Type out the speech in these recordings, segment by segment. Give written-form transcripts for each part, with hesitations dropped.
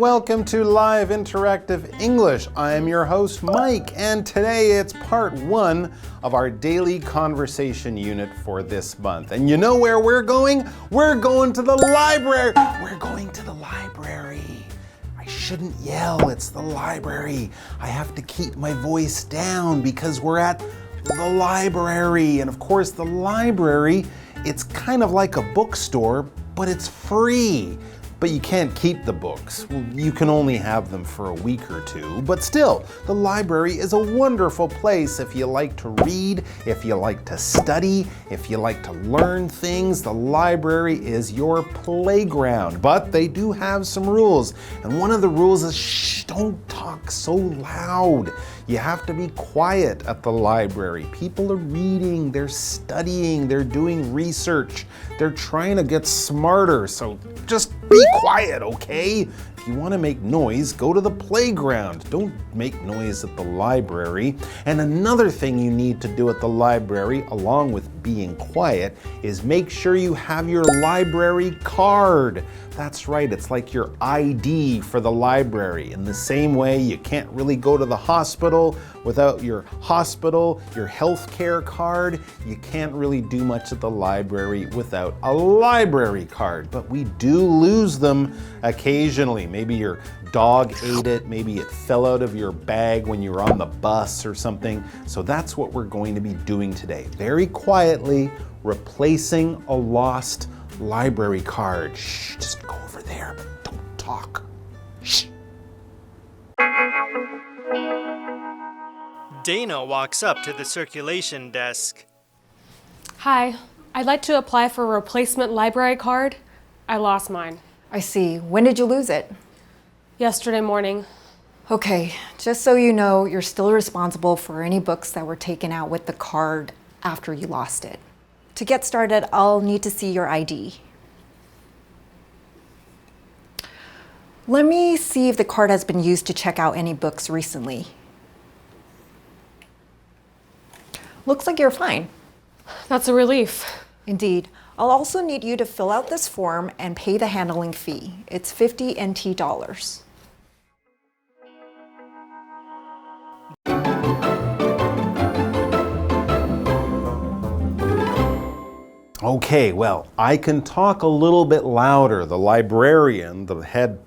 welcome to Live Interactive English. I am your host, Mike, and today it's part 1 of our daily conversation unit for this month. And you know where we're going? We're going to the library. We're going to the library. I shouldn't yell, it's the library. I have to keep my voice down because we're at the library. And of course, the library, it's kind of like a bookstore, but it's free. But you can't keep the books. Well, you can only have them for a week or two. But still, the library is a wonderful place if you like to read, if you like to study, if you like to learn things. The library is your playground. But they do have some rules. And one of the rules is, shh, don't talk so loud. You have to be quiet at the library. People are reading, they're studying, they're doing research. They're trying to get smarter, so just be quiet, okay? If you want to make noise, go to the playground. Don't make noise at the library. And another thing you need to do at the library, along with being quiet, is make sure you have your library card. That's right, it's like your ID for the library. In the same way, you can't really go to the hospital without your healthcare card. You can't really do much at the library without a library card. But we do lose them occasionally. Maybe your dog ate it, maybe it fell out of your bag when you were on the bus or something. So that's what we're going to be doing today. Very quietly, replacing a lost library card. Shh, just go over there, but don't talk. Shh. Dana walks up to the circulation desk. Hi, I'd like to apply for a replacement library card. I lost mine. I see. When did you lose it? Yesterday morning. Okay, just so you know, you're still responsible for any books that were taken out with the card after you lost it. To get started, I'll need to see your ID. Let me see if the card has been used to check out any books recently. Looks like you're fine. That's a relief. Indeed. I'll also need you to fill out this form and pay the handling fee. It's $50 NT. Okay, well, I can talk a little bit louder. The librarian, the head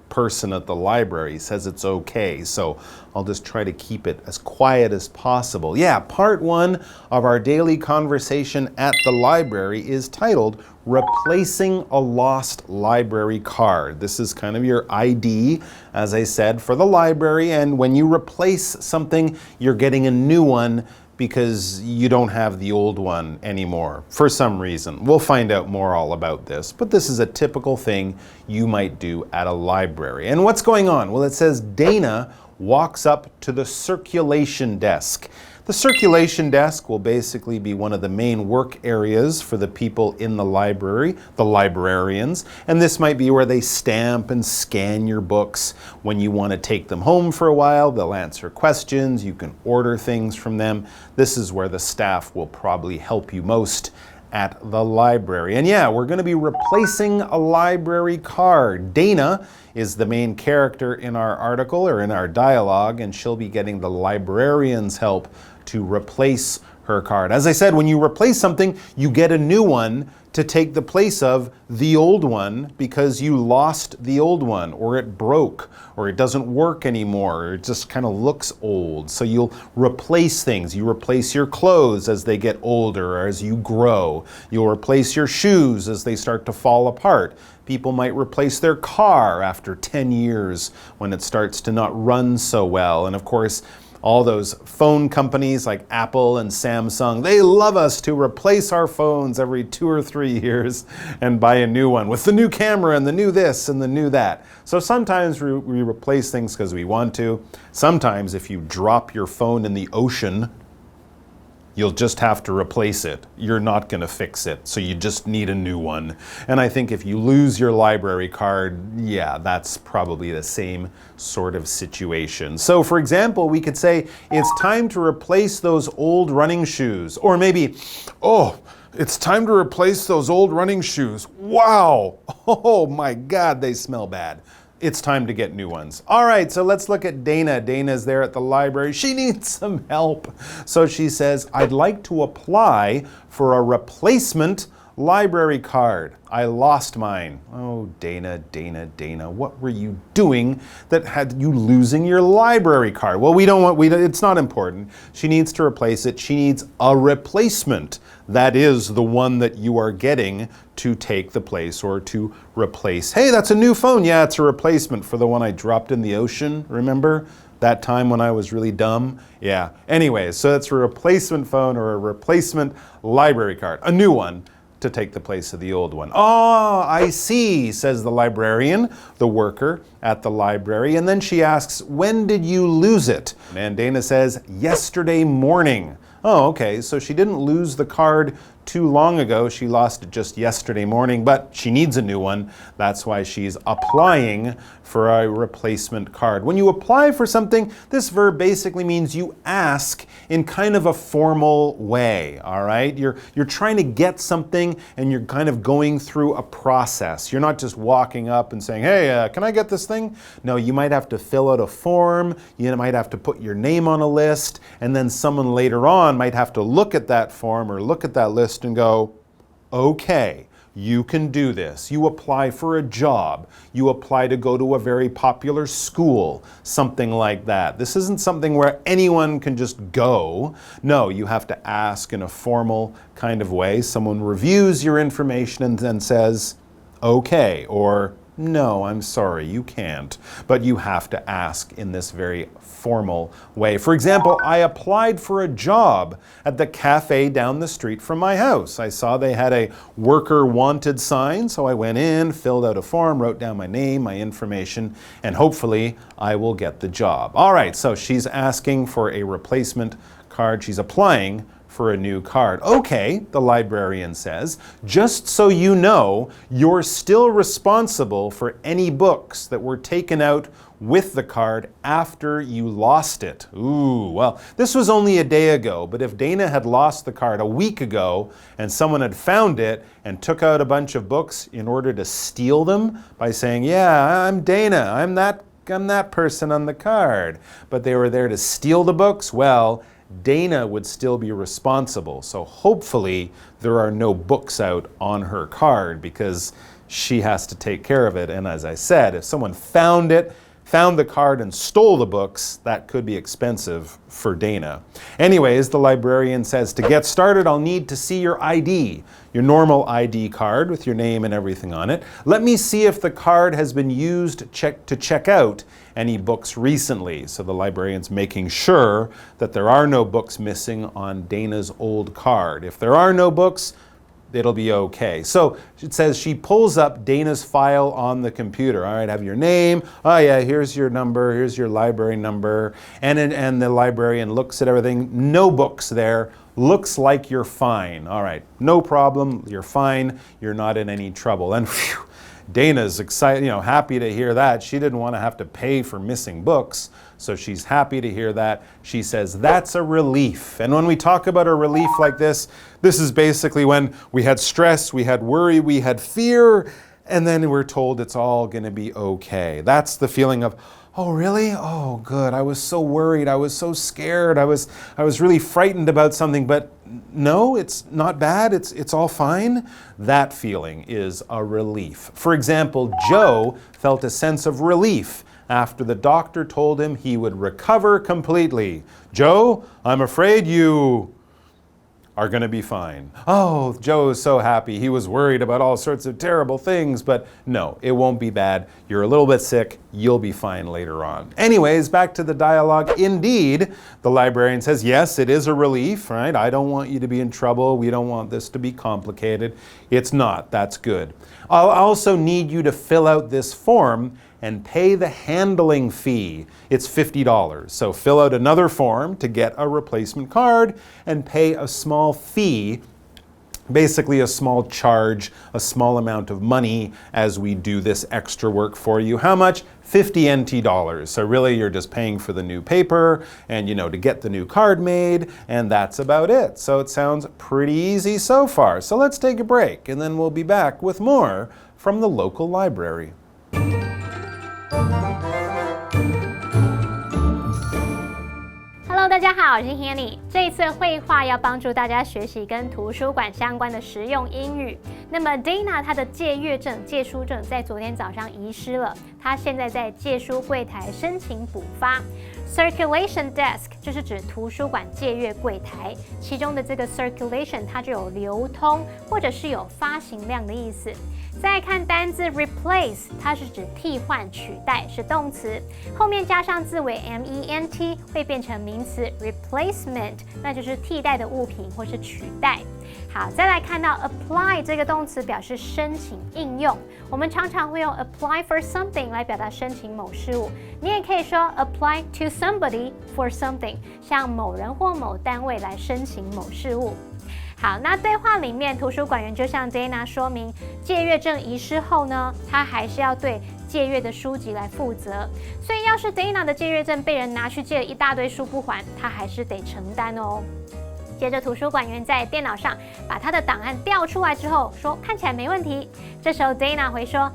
person at the library says it's okay, so I'll just try to keep it as quiet as possible. Yeah, part 1 of our daily conversation at the library is titled Replacing a Lost Library Card. This is kind of your ID, as I said, for the library, and when you replace something, you're getting a new one because you don't have the old one anymore for some reason. We'll find out more all about this, but this is a typical thing you might do at a library. And what's going on? Well, it says Dana walks up to the circulation desk. The circulation desk will basically be one of the main work areas for the people in the library, the librarians, and this might be where they stamp and scan your books. When you want to take them home for a while, they'll answer questions, you can order things from them. This is where the staff will probably help you most at the library. And yeah, we're going to be replacing a library card. Dana is the main character in our article or in our dialogue, and she'll be getting the librarian's help to replace her card. As I said, when you replace something, you get a new one to take the place of the old one because you lost the old one, or it broke, or it doesn't work anymore, or it just kind of looks old. So you'll replace things. You replace your clothes as they get older or as you grow. You'll replace your shoes as they start to fall apart. People might replace their car after 10 years when it starts to not run so well. And of course, all those phone companies like Apple and Samsung, they love us to replace our phones every 2 or 3 years and buy a new one with the new camera and the new this and the new that. So sometimes we replace things because we want to. Sometimes if you drop your phone in the ocean, you'll just have to replace it. You're not going to fix it, so you just need a new one. And I think if you lose your library card, yeah, that's probably the same sort of situation. So for example, we could say, it's time to replace those old running shoes. Or maybe, oh, it's time to replace those old running shoes. Wow, oh my God, they smell bad. it's time to get new ones. All right, so let's look at Dana. Dana's there at the library. She needs some help. So she says, I'd like to apply for a replacement library card. I lost mine. Oh, Dana, Dana, Dana, what were you doing that had you losing your library card? Well, it's not important. She needs to replace it. She needs a replacement. That is the one that you are getting to take the place or to replace. Hey, that's a new phone. Yeah, it's a replacement for the one I dropped in the ocean. Remember that time when I was really dumb? Yeah. Anyways, so it's a replacement phone or a replacement library card, a new one to take the place of the old one. Oh, I see, says the librarian, the worker at the library. And then she asks, when did you lose it? And Dana says, yesterday morning. Oh, okay, so she didn't lose the card too long ago. She lost it just yesterday morning, but she needs a new one. That's why she's applying for a replacement card. When you apply for something, this verb basically means you ask in kind of a formal way, all right? You're trying to get something and you're kind of going through a process. You're not just walking up and saying, hey, can I get this thing? No, you might have to fill out a form. You might have to put your name on a list, and then someone later on might have to look at that form or look at that list and go, okay, you can do this. You apply for a job. You apply to go to a very popular school, something like that. This isn't something where anyone can just go. No, you have to ask in a formal kind of way. Someone reviews your information and then says, okay, or no, I'm sorry, you can't. But you have to ask in this very formal way. For example, I applied for a job at the cafe down the street from my house. I saw they had a worker wanted sign, so I went in, filled out a form, wrote down my name, my information, and hopefully I will get the job. All right, so she's asking for a replacement card. She's applying for a new card. Okay, the librarian says, just so you know, you're still responsible for any books that were taken out with the card after you lost it. Ooh, well, this was only a day ago, but if Dana had lost the card a week ago and someone had found it and took out a bunch of books in order to steal them by saying, yeah, I'm Dana, I'm that person on the card, but they were there to steal the books, well, Dana would still be responsible. So hopefully there are no books out on her card because she has to take care of it. And as I said, if someone found the card and stole the books, that could be expensive for Dana. Anyways, the librarian says, to get started, I'll need to see your ID, your normal ID card with your name and everything on it. Let me see if the card has been used to check out any books recently. So the librarian's making sure that there are no books missing on Dana's old card. If there are no books, it'll be okay. So it says she pulls up Dana's file on the computer. All right, have your name. Oh yeah, here's your number. Here's your library number. And the librarian looks at everything. No books there. Looks like you're fine. All right, no problem. You're fine. You're not in any trouble. And whew, Dana's excited, happy to hear that. She didn't want to have to pay for missing books, so she's happy to hear that. She says, that's a relief. And when we talk about a relief like this is basically when we had stress, we had worry, we had fear, and then we're told it's all going to be okay. That's the feeling of, oh, really? Oh, good. I was so worried. I was so scared. I was really frightened about something, but no, it's not bad. It's all fine. That feeling is a relief. For example, Joe felt a sense of relief after the doctor told him he would recover completely. Joe, I'm afraid you are going to be fine. Oh, Joe is so happy. He was worried about all sorts of terrible things, but no, it won't be bad. You're a little bit sick. You'll be fine later on. Anyways, back to the dialogue. Indeed, the librarian says, yes, it is a relief, right? I don't want you to be in trouble. We don't want this to be complicated. It's not. That's good. I'll also need you to fill out this form and pay the handling fee. It's $50. So fill out another form to get a replacement card and pay a small fee, basically a small charge, a small amount of money as we do this extra work for you. How much? 50 NT dollars. So really you're just paying for the new paper and to get the new card made, and that's about it. So it sounds pretty easy so far. So let's take a break and then we'll be back with more from the local library. 好，我是 Hanny。这一次绘画要帮助大家学习跟图书馆相关的实用英语。那么 Dana 她的借阅证、借书证在昨天早上遗失了，她现在在借书柜台申请补发。Circulation desk 就是指图书馆借阅柜台，其中的这个 circulation 它就有流通或者是有发行量的意思。再看单字 replace， 它是指替换、取代，是动词，后面加上字尾 ment 会变成名词 replacement， 那就是替代的物品或是取代。好，再来看到 apply 这个动词表示申请、应用，我们常常会用 apply for something 来表达申请某事物，你也可以说 apply to somebody for something， 向某人或某单位来申请某事物。好，那对话里面，图书馆员就向 Dana 说明，借阅证遗失后呢，他还是要对借阅的书籍来负责。所以，要是 Dana 的借阅证被人拿去借了一大堆书不还，他还是得承担哦。接着，图书馆员在电脑上把他的档案调出来之后，说看起来没问题。这时候 Dana 回说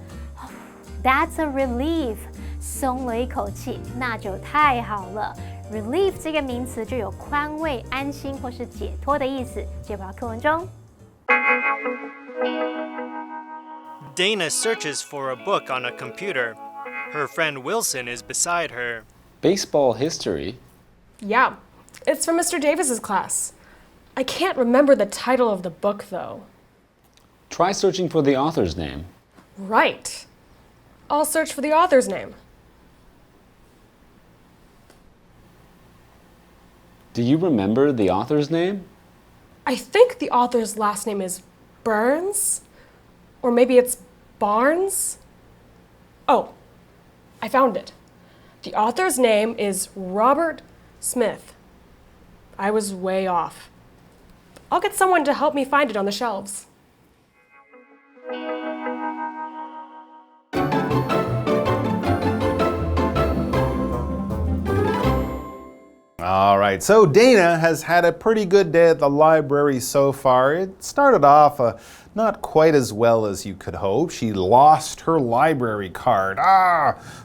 ，That's a relief， 松了一口气，那就太好了。Relief 这个名词就有宽慰、安心或是解脱的意思。接不到课文中。Dana searches for a book on a computer. Her friend Wilson is beside her. Baseball history? Yeah, it's from Mr. Davis's class. I can't remember the title of the book, though. Try searching for the author's name. Right. I'll search for the author's name. Do you remember the author's name? I think the author's last name is Burns? Or maybe it's Barnes? Oh, I found it. The author's name is Robert Smith. I was way off. I'll get someone to help me find it on the shelves. All right, so Dana has had a pretty good day at the library so far. It started off not quite as well as you could hope. She lost her library card.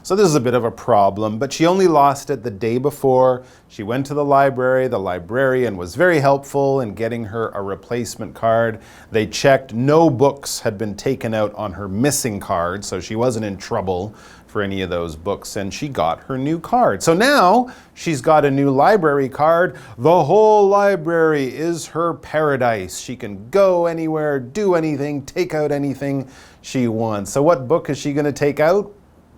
So this is a bit of a problem, but she only lost it the day before. She went to the library. The librarian was very helpful in getting her a replacement card. They checked no books had been taken out on her missing card, so she wasn't in trouble for any of those books, and she got her new card. So now she's got a new library card. The whole library is her paradise. She can go anywhere, do anything, take out anything she wants. So what book is she going to take out?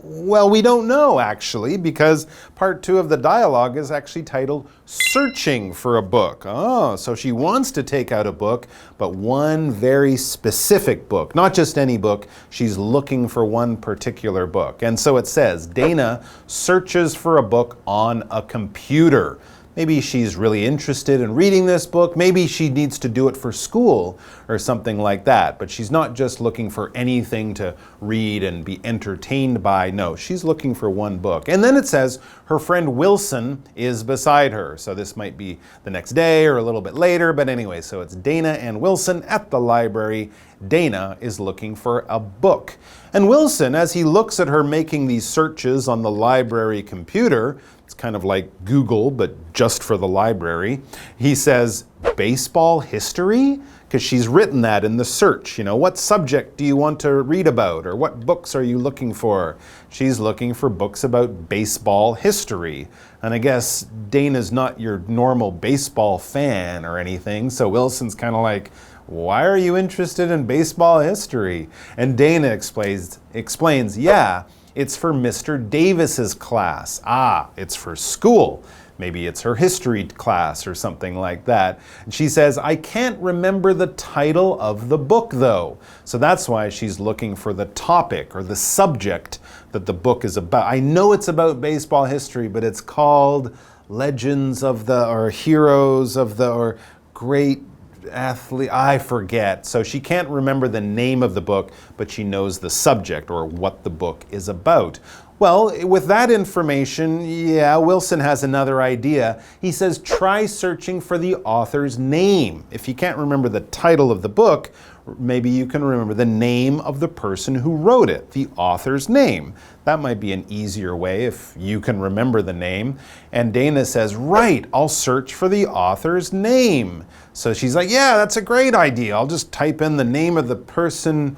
Well, we don't know, actually, because part 2 of the dialogue is actually titled Searching for a Book. Oh, so she wants to take out a book, but one very specific book. Not just any book, she's looking for one particular book. And so it says, Dana searches for a book on a computer. Maybe she's really interested in reading this book. Maybe she needs to do it for school or something like that. But she's not just looking for anything to read and be entertained by. No, she's looking for one book. And then it says her friend Wilson is beside her. So this might be the next day or a little bit later. But anyway, so it's Dana and Wilson at the library. Dana is looking for a book. And Wilson, as he looks at her making these searches on the library computer, it's kind of like Google, but just for the library. He says, baseball history? Because she's written that in the search. You know, what subject do you want to read about? Or what books are you looking for? She's looking for books about baseball history. And I guess Dana's not your normal baseball fan or anything. So Wilson's kind of like, why are you interested in baseball history? And Dana explains, yeah, it's for Mr. Davis's class. It's for school. Maybe it's her history class or something like that. And she says, I can't remember the title of the book though. So that's why she's looking for the topic or the subject that the book is about. I know it's about baseball history, but it's called Legends of the, or Heroes of the, or Great Athlete, I forget. So she can't remember the name of the book, but she knows the subject or what the book is about. Well, with that information, yeah, Wilson has another idea. He says, try searching for the author's name. If you can't remember the title of the book, maybe you can remember the name of the person who wrote it, the author's name. That might be an easier way if you can remember the name. And Dana says, right, I'll search for the author's name. So she's like, yeah, that's a great idea. I'll just type in the name of the person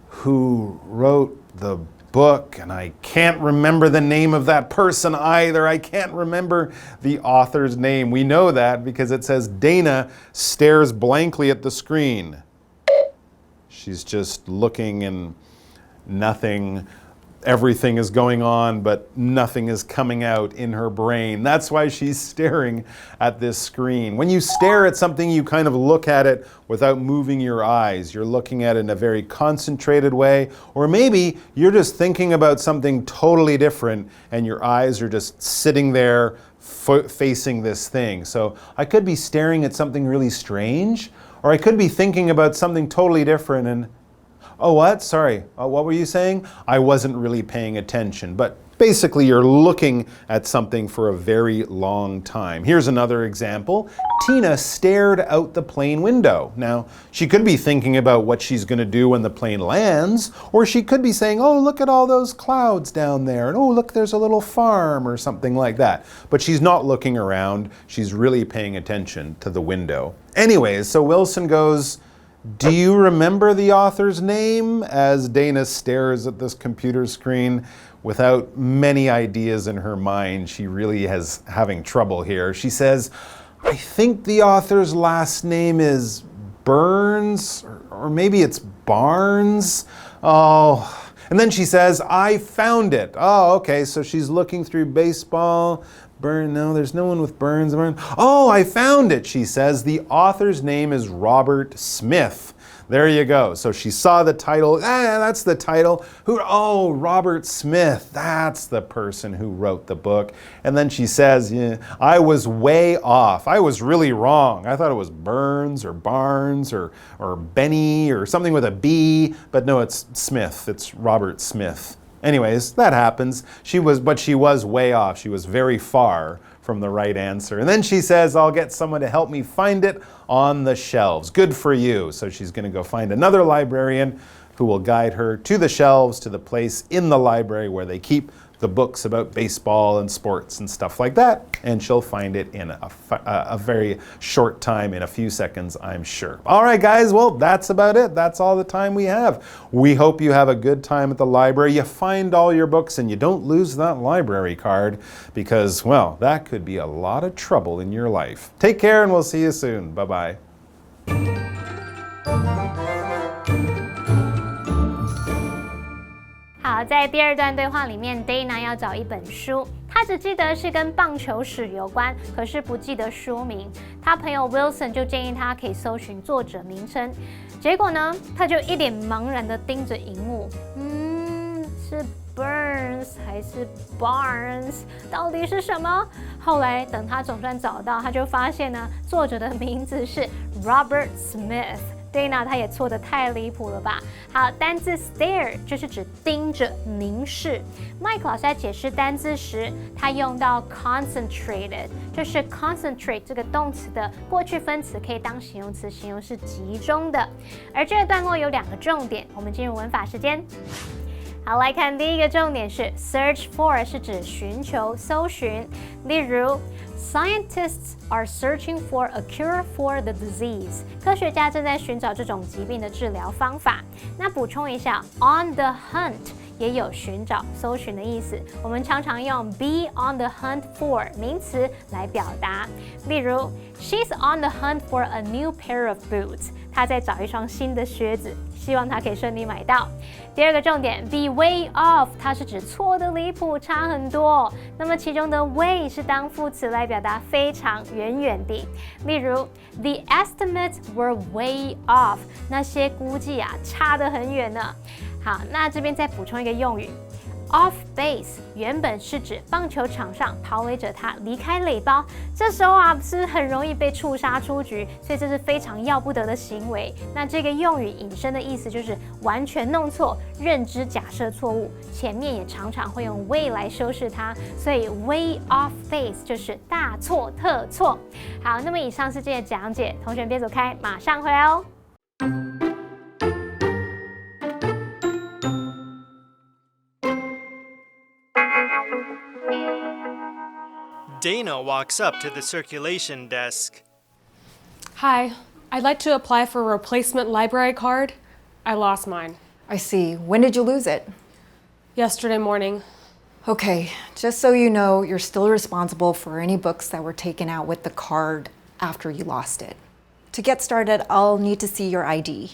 who wrote the book, and I can't remember the name of that person either. I can't remember the author's name. We know that because it says Dana stares blankly at the screen. She's just looking and nothing, everything is going on, but nothing is coming out in her brain. That's why she's staring at this screen. When you stare at something, you kind of look at it without moving your eyes. You're looking at it in a very concentrated way, or maybe you're just thinking about something totally different and your eyes are just sitting there facing this thing. So I could be staring at something really strange, or I could be thinking about something totally different and, oh, what? Sorry, what were you saying? I wasn't really paying attention. But basically, you're looking at something for a very long time. Here's another example. Tina stared out the plane window. Now, she could be thinking about what she's going to do when the plane lands, or she could be saying, oh, look at all those clouds down there, and oh, look, there's a little farm, or something like that. But she's not looking around. She's really paying attention to the window. Anyways, so Wilson goes, do you remember the author's name? As Dana stares at this computer screen without many ideas in her mind. She really is having trouble here. She says, I think the author's last name is Burns, or maybe it's Barnes. Oh, and then she says, I found it. Oh, okay, so she's looking through baseball. No, there's no one with Burns. Oh, I found it, she says. The author's name is Robert Smith. There you go. So she saw the title. That's the title. Oh, Robert Smith. That's the person who wrote the book. And then she says, yeah, I was way off. I was really wrong. I thought it was Burns or Barnes or Benny or something with a B. But no, it's Smith. It's Robert Smith. Anyways, that happens. But she was way off. She was very far from the right answer. And then she says, I'll get someone to help me find it on the shelves. Good for you. So she's going to go find another librarian who will guide her to the shelves, to the place in the library where they keep the books about baseball and sports and stuff like that. And she'll find it in a very short time, in a few seconds, I'm sure. All right, guys, well, that's about it. That's all the time we have. We hope you have a good time at the library. You find all your books and you don't lose that library card because, well, that could be a lot of trouble in your life. Take care and we'll see you soon. Bye-bye. 好，在第二段对话里面 ，Dana 要找一本书，她只记得是跟棒球史有关，可是不记得书名。她朋友 Wilson 就建议她可以搜寻作者名称，结果呢，她就一脸茫然地盯着荧幕，是 Burns 还是 Barnes？ 到底是什么？后来等她总算找到，她就发现呢，作者的名字是 Robert Smith。Dana 她也错得太离谱了吧？好，单字 stare 就是指盯着、凝视。Mike 老师在解释单字时，他用到 concentrated， 就是 concentrate 这个动词的过去分词可以当形容词，形容是集中的。而这个段落有2个重点，我们进入文法时间。好，来看第一个重点是 search for 是指寻求、搜寻，例如 Scientists are searching for a cure for the disease. 科学家正在寻找这种疾病的治疗方法。那补充一下 ，on the hunt 也有寻找、搜寻的意思。我们常常用 be on the hunt for 名词来表达。例如 ，She's on the hunt for a new pair of boots. 她在找一双新的靴子，希望她可以顺利买到。第二个重点 ，be way off， 它是指错的离谱，差很多。那么其中的 way 是当副词来表达非常、远远地。例如 ，the estimates were way off， 那些估计啊差得很远呢。好，那这边再补充一个用语 off base 原本是指棒球场上跑垒者他离开垒包，这时候啊是不是很容易被触杀出局？所以这是非常要不得的行为。那这个用语引申的意思就是完全弄错，认知假设错误，前面也常常会用 way 来修饰它，所以 way off base 就是大错特错。好，那么以上是今天的讲解，同学们别走开，马上回来哦。Dana walks up to the circulation desk. Hi, I'd like to apply for a replacement library card. I lost mine. I see. When did you lose it? Yesterday morning. Okay, just so you know, you're still responsible for any books that were taken out with the card after you lost it. To get started, I'll need to see your ID.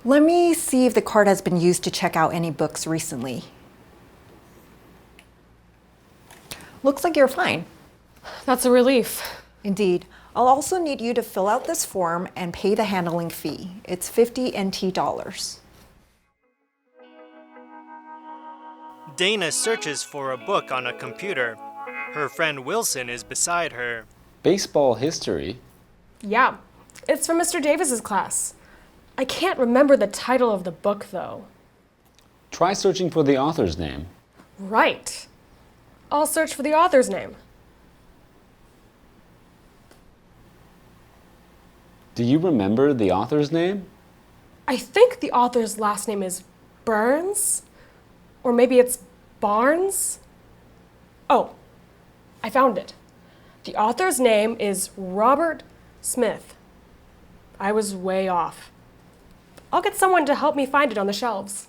Let me see if the card has been used to check out any books recently. Looks like you're fine. That's a relief. Indeed. I'll also need you to fill out this form and pay the handling fee. It's 50 NT dollars. Dana searches for a book on a computer. Her friend Wilson is beside her. Baseball history? Yeah, it's from Mr. Davis's class. I can't remember the title of the book, though. Try searching for the author's name. Right. I'll search for the author's name. Do you remember the author's name? I think the author's last name is Burns? Or maybe it's Barnes? Oh, I found it. The author's name is Robert Smith. I was way off. I'll get someone to help me find it on the shelves.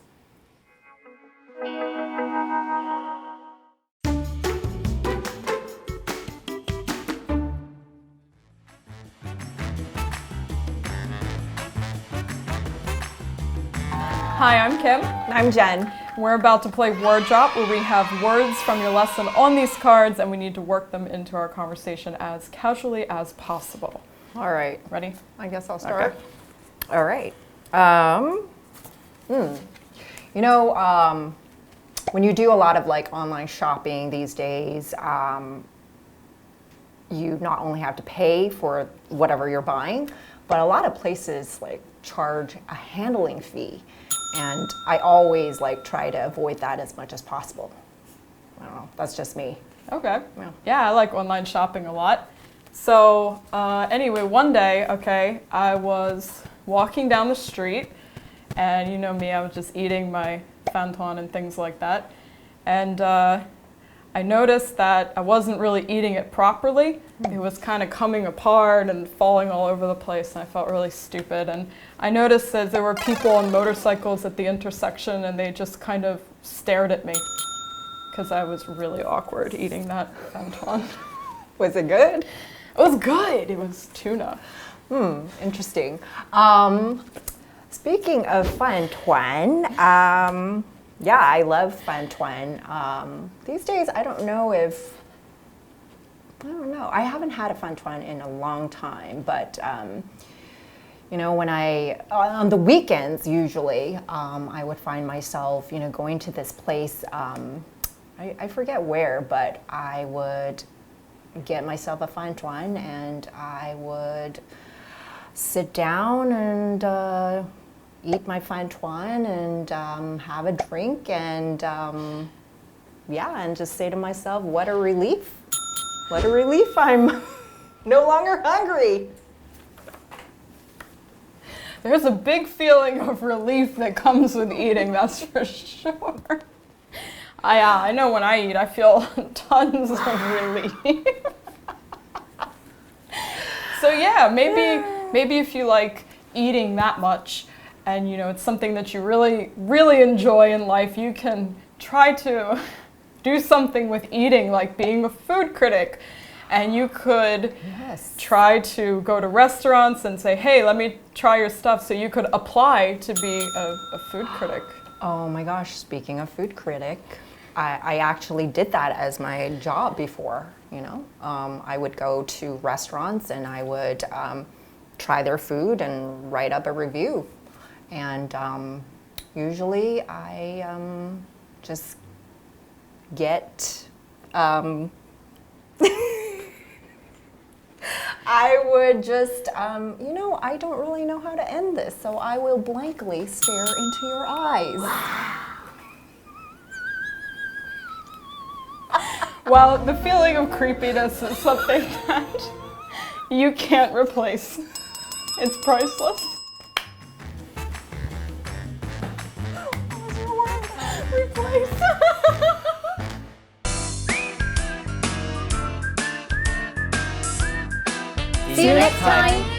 Hi, I'm Kim. And I'm Jen. We're about to play Word Drop, where we have words from your lesson on these cards, and we need to work them into our conversation as casually as possible. All right. Ready? I guess I'll start. Okay. All right. You know, when you do a lot of like online shopping these days, you not only have to pay for whatever you're buying, but a lot of places like charge a handling fee. And I always like try to avoid that as much as possible. I don't know, that's just me. Okay. Yeah. Yeah, I like online shopping a lot. So anyway, one day, okay, I was walking down the street, and you know me, I was just eating my Fanton and things like that. And I noticed that I wasn't really eating it properly. It was kind of coming apart and falling all over the place, and I felt really stupid. And I noticed that there were people on motorcycles at the intersection, and they just kind of stared at me because I was really awkward eating that Fanton. Was it good? It was good. It was tuna. Interesting. Speaking of Fanton, yeah, I love Fanton. These days, I don't know. I haven't had a Fanton in a long time, but you know, when on the weekends usually, I would find myself, you know, going to this place. I forget where, but I would get myself a Fanton, and I would sit down and eat my Fanton and have a drink, and yeah, and just say to myself, what a relief. What a relief, I'm no longer hungry. There's a big feeling of relief that comes with eating, that's for sure. I know when I eat, I feel tons of relief. So yeah, maybe if you like eating that much, and you know it's something that you really, really enjoy in life, you can try to do something with eating, like being a food critic. And you could try to go to restaurants and say, hey, let me try your stuff, so you could apply to be a food critic. Oh my gosh, speaking of food critic, I actually did that as my job before, you know. I would go to restaurants and I would try their food and write up a review. And usually I just get I would just, you know, I don't really know how to end this, so I will blankly stare into your eyes. Well, the feeling of creepiness is something that you can't replace. It's priceless. What's the word? Replace. See you next time.